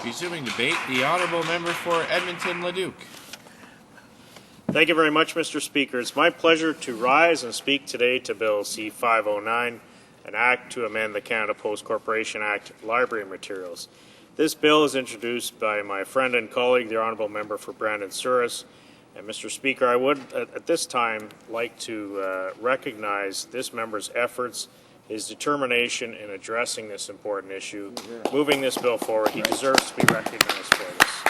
Resuming debate, the Honourable Member for Edmonton-Leduc. Thank you very much, Mr. Speaker. It's my pleasure to rise and speak today to Bill C-509, an act to amend the Canada Post Corporation Act library materials. This bill is introduced by my friend and colleague, the Honourable Member for Brandon-Souris. And Mr. Speaker, I would at this time like to recognize this member's efforts, his determination in addressing this important issue, moving this bill forward. He deserves to be recognized for this.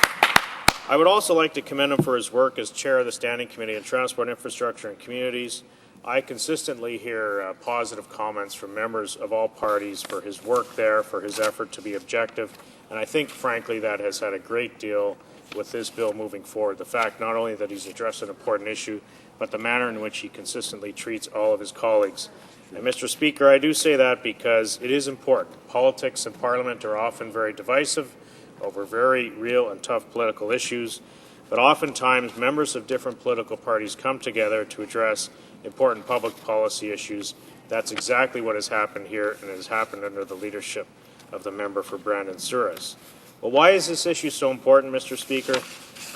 I would also like to commend him for his work as chair of the Standing Committee on Transport, Infrastructure and Communities. I consistently hear positive comments from members of all parties for his work there, for his effort to be objective, and I think, frankly, that has had a great deal with this bill moving forward. The fact not only that he's addressed an important issue, but the manner in which he consistently treats all of his colleagues. And Mr. Speaker, I do say that because it is important. Politics and Parliament are often very divisive over very real and tough political issues, but oftentimes members of different political parties come together to address important public policy issues. That's exactly what has happened here, and it has happened under the leadership of the member for Brandon-Souris. Well, why is this issue so important, Mr. Speaker?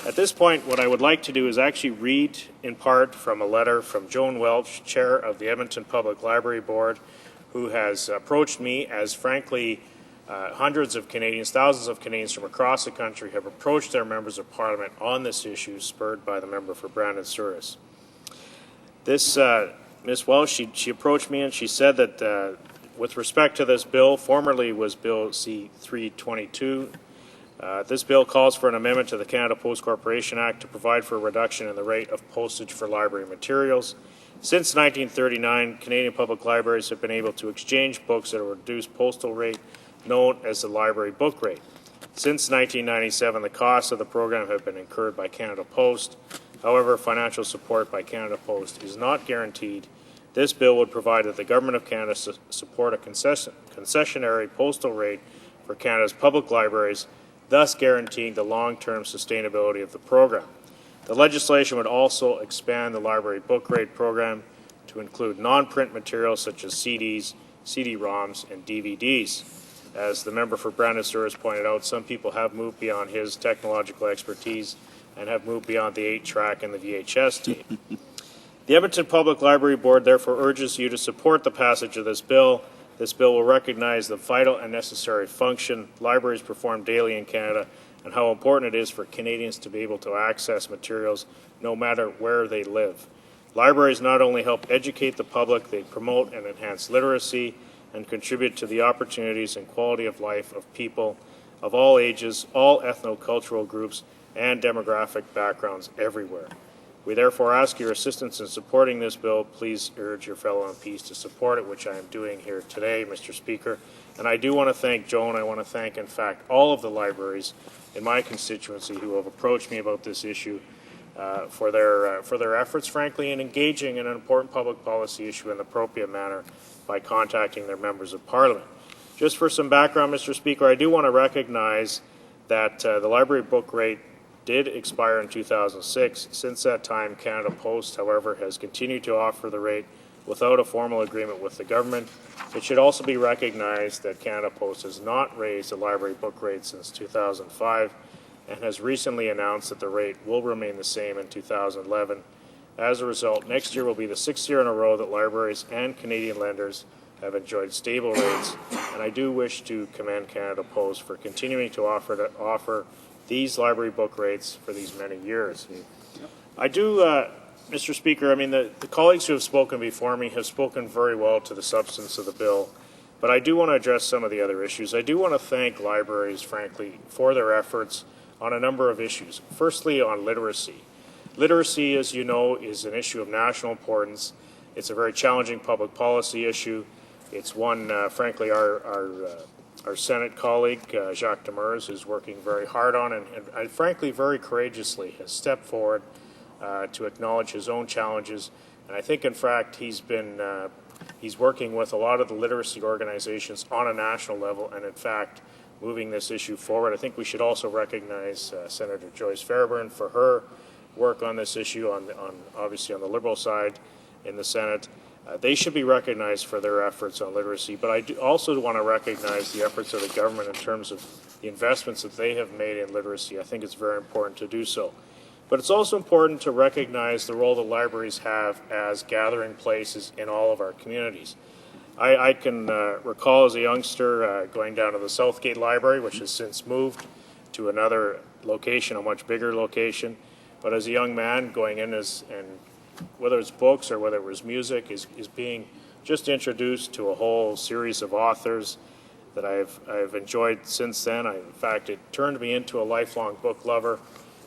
At this point, what I would like to do is actually read in part from a letter from Joan Welch, chair of the Edmonton Public Library Board, who has approached me as, frankly, hundreds of Canadians, thousands of Canadians from across the country have approached their members of Parliament on this issue, spurred by the member for Brandon-Souris. This Ms. Welch, she approached me and she said that with respect to this bill, formerly was Bill C-322, this bill calls for an amendment to the Canada Post Corporation Act to provide for a reduction in the rate of postage for library materials. Since 1939, Canadian public libraries have been able to exchange books at a reduced postal rate known as the library book rate. Since 1997, the costs of the program have been incurred by Canada Post. However, financial support by Canada Post is not guaranteed. This bill would provide that the Government of Canada support a concessionary postal rate for Canada's public libraries, thus guaranteeing the long-term sustainability of the program. The legislation would also expand the library book rate program to include non-print materials such as CDs, CD-ROMs, and DVDs. As the member for Brandon-Souris pointed out, some people have moved beyond his technological expertise and have moved beyond the 8-track and the VHS tape. The Edmonton Public Library Board therefore urges you to support the passage of this bill. This bill will recognize the vital and necessary function libraries perform daily in Canada and how important it is for Canadians to be able to access materials no matter where they live. Libraries not only help educate the public, they promote and enhance literacy and contribute to the opportunities and quality of life of people of all ages, all ethno-cultural groups, and demographic backgrounds everywhere. We therefore ask your assistance in supporting this bill. Please urge your fellow MPs to support it, which I am doing here today, Mr. Speaker. And I do want to thank Joan. I want to thank, in fact, all of the libraries in my constituency who have approached me about this issue for their efforts, frankly, in engaging in an important public policy issue in the appropriate manner by contacting their members of Parliament. Just for some background, Mr. Speaker, I do want to recognize that the library book rate did expire in 2006. Since that time, Canada Post, however, has continued to offer the rate without a formal agreement with the government. It should also be recognized that Canada Post has not raised the library book rate since 2005 and has recently announced that the rate will remain the same in 2011. As a result, next year will be the 6th year in a row that libraries and Canadian lenders have enjoyed stable rates, and I do wish to commend Canada Post for continuing to offer these library book rates for these many years. I do, Mr. Speaker, I mean, the colleagues who have spoken before me have spoken very well to the substance of the bill, but I do want to address some of the other issues. I do want to thank libraries, frankly, for their efforts on a number of issues. Firstly, on literacy. Literacy, as you know, is an issue of national importance. It's a very challenging public policy issue. It's one, frankly, our Senate colleague, Jacques Demers, is working very hard on and frankly, very courageously has stepped forward to acknowledge his own challenges. And I think, in fact, he's working with a lot of the literacy organizations on a national level and, in fact, moving this issue forward. I think we should also recognize Senator Joyce Fairburn for her work on this issue, obviously on the Liberal side in the Senate. They should be recognized for their efforts on literacy, but I also want to recognize the efforts of the government in terms of the investments that they have made in literacy. I think it's very important to do so. But it's also important to recognize the role that libraries have as gathering places in all of our communities. I can recall as a youngster going down to the Southgate Library, which has since moved to another location, a much bigger location. But as a young man going in and whether it's books or whether it was music, is being just introduced to a whole series of authors that I've enjoyed since then. In fact, it turned me into a lifelong book lover,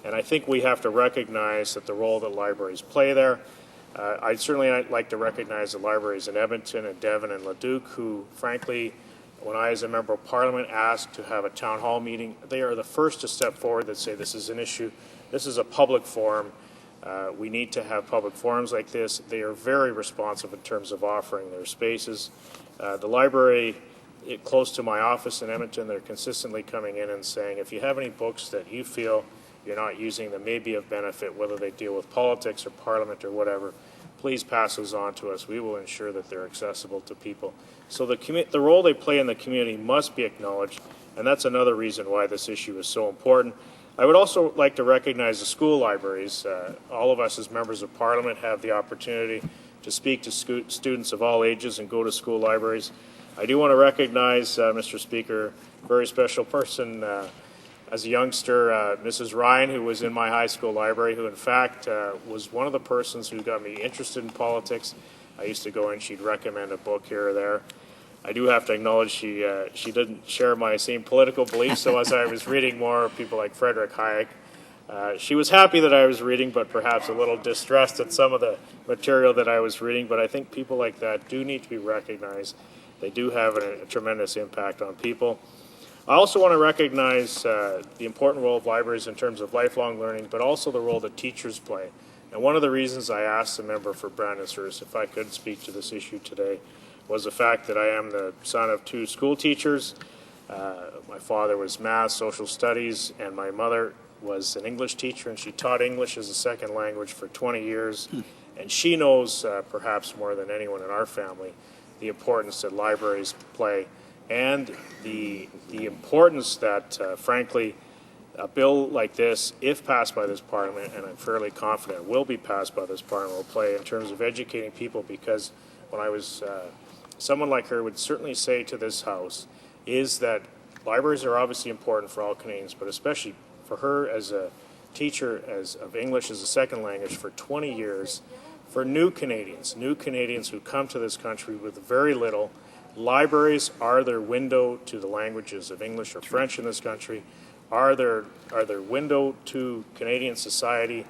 and I think we have to recognize that the role that libraries play there. I'd certainly like to recognize the libraries in Edmonton and Devon and Leduc, who, frankly, when I, as a member of Parliament, asked to have a town hall meeting, they are the first to step forward that say this is an issue, this is a public forum. We need to have public forums like this. They are very responsive in terms of offering their spaces. The library, close to my office in Edmonton, they're consistently coming in and saying, if you have any books that you feel you're not using that may be of benefit, whether they deal with politics or Parliament or whatever, please pass those on to us. We will ensure that they're accessible to people. So the role they play in the community must be acknowledged, and that's another reason why this issue is so important. I would also like to recognize the school libraries. All of us as members of Parliament have the opportunity to speak to students of all ages and go to school libraries. I do want to recognize, Mr. Speaker, a very special person as a youngster, Mrs. Ryan, who was in my high school library, who in fact was one of the persons who got me interested in politics. I used to go in, she'd recommend a book here or there. I do have to acknowledge she didn't share my same political beliefs, so as I was reading more people like Frederick Hayek, she was happy that I was reading, but perhaps a little distressed at some of the material that I was reading. But I think people like that do need to be recognized. They do have a tremendous impact on people. I also want to recognize the important role of libraries in terms of lifelong learning, but also the role that teachers play. And one of the reasons I asked the member for Brandon-Souris if I could speak to this issue today was the fact that I am the son of two school teachers. My father was math, social studies, and my mother was an English teacher, and she taught English as a second language for 20 years. And she knows, perhaps more than anyone in our family, the importance that libraries play and the importance that, frankly, a bill like this, if passed by this Parliament, and I'm fairly confident will be passed by this Parliament, will play in terms of educating people. Because when I was someone like her would certainly say to this House is that libraries are obviously important for all Canadians, but especially for her as a teacher of English as a second language for 20 years, for new Canadians who come to this country with very little. Libraries are their window to the languages of English or French in this country, are their window to Canadian society.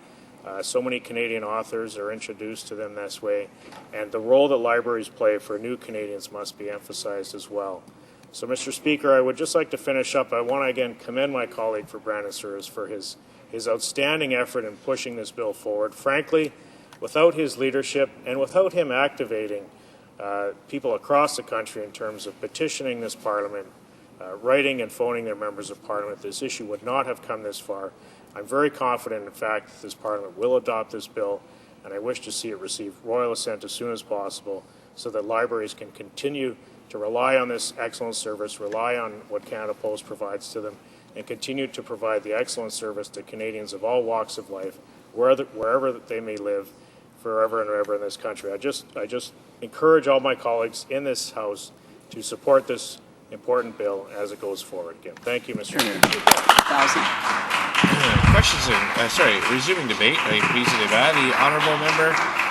So many Canadian authors are introduced to them this way, and the role that libraries play for new Canadians must be emphasized as well. So, Mr. Speaker, I would just like to finish up. I want to again commend my colleague for Brandon-Souris for his outstanding effort in pushing this bill forward. Frankly, without his leadership and without him activating people across the country in terms of petitioning this Parliament, writing and phoning their members of Parliament, this issue would not have come this far. I'm very confident, in fact, that this Parliament will adopt this bill, and I wish to see it receive royal assent as soon as possible so that libraries can continue to rely on this excellent service, rely on what Canada Post provides to them, and continue to provide the excellent service to Canadians of all walks of life, wherever they may live, forever and ever in this country. I just encourage all my colleagues in this House to support this important bill as it goes forward. Again, thank you, Mr. Speaker. Questions? Resuming debate. Please the honourable member